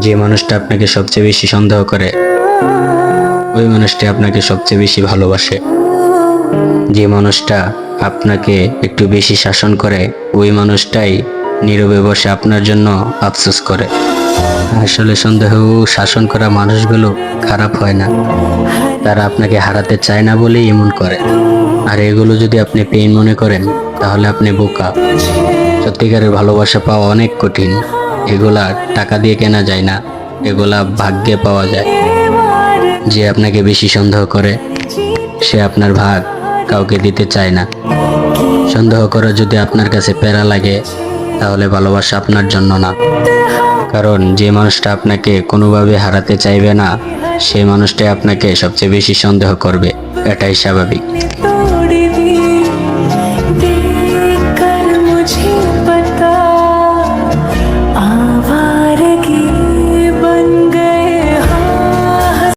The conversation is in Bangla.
যে মানুষটা আপনাকে সবচেয়ে বেশি সন্দেহ করে ওই মানুষটি আপনাকে সবচেয়ে বেশি ভালোবাসে। যে মানুষটা আপনাকে একটু বেশি শাসন করে ওই মানুষটাই নীরবে বসে আপনার জন্য আফসোস করে। আসলে সন্দেহ ও শাসন করা মানুষগুলো খারাপ হয় না, তারা আপনাকে হারাতে চায় না বলেই এমন করে। আর এগুলো যদি আপনি পেইন মনে করেন তাহলে আপনি বোকা। সত্যিকারের ভালোবাসা পাওয়া অনেক কঠিন, এগুলা টাকা দিয়ে কেনা যায় না, এগুলা ভাগ্যে পাওয়া যায়। যে আপনাকে বেশি সন্দেহ করে সে আপনার ভাগ কাউকে দিতে চায় না। সন্দেহ করা যদি আপনার কাছে প্যারা লাগে তাহলে ভালোবাসা আপনার জন্য না। কারণ যে মানুষটা আপনাকে কোনোভাবে হারাতে চাইবে না সেই মানুষটাই আপনাকে সবচেয়ে বেশি সন্দেহ করবে, এটাই স্বাভাবিক।